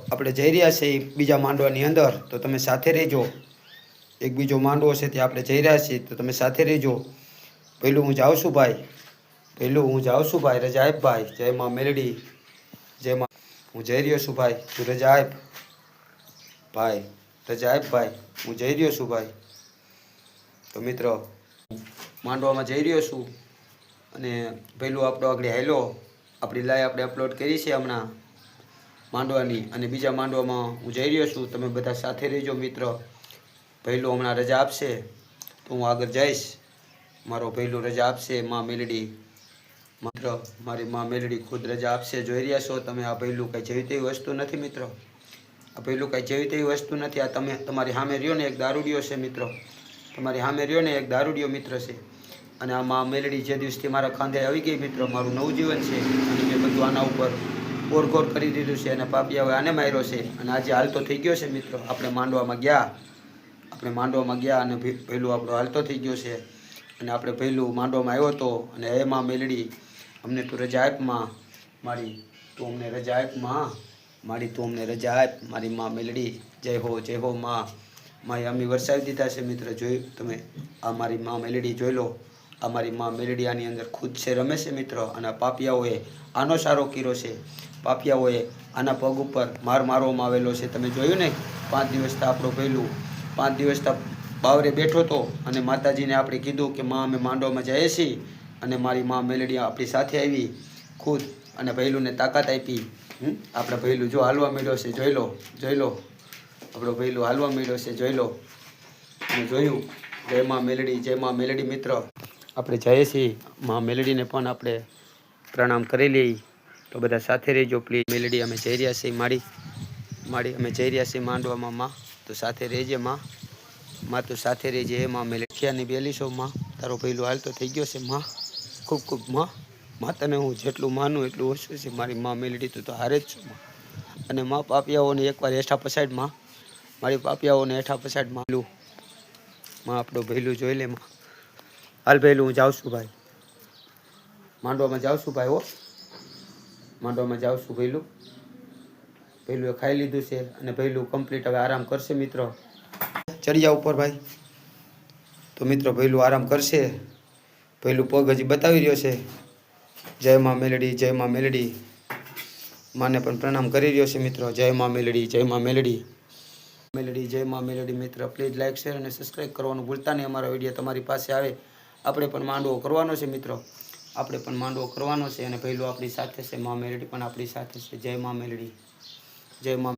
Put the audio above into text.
આપણે જઈ રહ્યા છીએ બીજા માંડવાની અંદર, તો તમે સાથે રહેજો। એક બીજો માંડવો છે ત્યાં આપણે જઈ રહ્યા છીએ, તો તમે સાથે રહેજો। પહેલું હું જાઉં છું ભાઈ, રજા આપ ભાઈ। જય માં મેલડી, જય માં। હું જઈ રહ્યો છું ભાઈ, તું રજા આપ ભાઈ, રજા આપ ભાઈ, હું જઈ રહ્યો છું ભાઈ। તો મિત્રો માંડવામાં જઈ રહ્યો છું અને પહેલું આપણો આગળ હેલો આપણી લાઈવ આપણે અપલોડ કરી છે હમણાં માંડવાની, અને બીજા માંડવામાં હું જઈ રહ્યો છું। તમે બધા સાથે રહેજો મિત્રો। પહેલું હમણાં રજા આપશે તો હું આગળ જઈશ। મારો પહેલું રજા આપશે માં મેલડી, માત્ર મારી માં મેલડી ખુદ રજા આપશે। જોઈ રહ્યા છો તમે, આ પહેલું કંઈ જેવી તેવી વસ્તુ નથી મિત્રો, આ પહેલું કંઈ જેવી તેવી વસ્તુ નથી। આ તમે તમારી સામે રહ્યો ને એક દારૂડિયો છે મિત્રો, તમારી સામે રહ્યો ને એક દારૂડિયો મિત્ર છે। અને આ માં મેલડી જે દિવસથી મારા ખાંધે આવી ગઈ મિત્રો, મારું નવું જીવન છે। અને મેં બધું આના ઉપર ઓરઘોર કરી દીધું છે, અને પાપિયાએ આને માર્યો છે, અને આજે હાલતો થઈ ગયો છે મિત્રો। આપણે માંડવામાં ગયા અને પહેલું આપણો હાલતો થઈ ગયો છે, અને આપણે પહેલું માંડવામાં આવ્યો હતો। અને હે માં મેલડી, અમને તું રજા આપ માં મારી, તું અમને રજા આપ માં મારી, તું અમને રજા આપ મારી માં મેલડી। જય હો માં। મારી અમી વરસાવી દીધા છે મિત્ર, જોઈ તમે આ મારી માં મેલડી જોઈ લો। આ મારી માં મેલડી આની અંદર ખુદ છે, રમે છે મિત્ર। અને પાપિયાઓએ આનો સારો કર્યો છે, પાપિયાઓએ આના પગ ઉપર માર મારવામાં આવેલો છે। તમે જોયું ને 5 દિવસથી આપણો પહેલું 5 દિવસથી બાવરે બેઠો હતો, અને માતાજીને આપણે કીધું કે માં અમે માંડવામાં જઈએ છીએ, અને મારી માં મેલડી આપણી સાથે આવી ખુદ, અને પહેલુંને તાકાત આપી। આપણે પહેલું જો હાલવા મળ્યો છે, જોઈ લો આપણો પહેલું હાલવા મળ્યો છે, જોઈ લો। અને જોયું, જય માં મેલડી મિત્ર। આપણે જઈએ છીએ માં મેલડીને પણ આપણે પ્રણામ કરી લઈએ। તો બધા સાથે રહેજો પ્લીઝ। મેલડી અમે જઈ રહ્યા છીએ માડી અમે જઈ રહ્યા છીએ માંડવામાં માં, તો સાથે રહેજે માં તું સાથે રહેજે। હે માં મેલડીની 4200 માં તારો પહેલું હાલ તો થઈ ગયો છે માં, ખૂબ માં તને હું જેટલું માનું એટલું ઓછું છે મારી માં મેલડી, તું તો હારે જ છું માં। અને માં પાપિયાઓને એકવાર હેઠા પસાડ માં, મારી પાપિયાઓને હેઠા પસાડ માં આપણું ભૈલું જોઈ લે માં। હાલ ભૈલું, હું જાઉં છું ભાઈ, માંડવામાં જાઉં છું ભાઈ, માંડવામાં જાઉં છું ભૈલું એ ખાઈ લીધું છે, અને ભૈલું કમ્પ્લીટ હવે આરામ કરશે મિત્રો। ચડિયા ઉપર ભાઈ, તો મિત્રો ભૈલું આરામ કરશે। ભૈલું પગ હજી બતાવી રહ્યો છે। જય માં મેલડી માને પણ પ્રણામ કરી રહ્યો છે મિત્રો। જય માં મેલડી, જય માં મેલડી મિત્ર। પ્લીઝ લાઈક શેર અને સબસ્ક્રાઈબ કરવાનું ભૂલતા નહીં। અમારો વિડીયો તમારી પાસે આવે, આપણે પણ માંડવો કરવાનો છે મિત્રો, આપણે પણ માંડવો કરવાનો છે। અને પહેલું આપણી સાથે છે, માં મેલડી પણ આપણી સાથે છે। જય માં મેલડી, જય માં।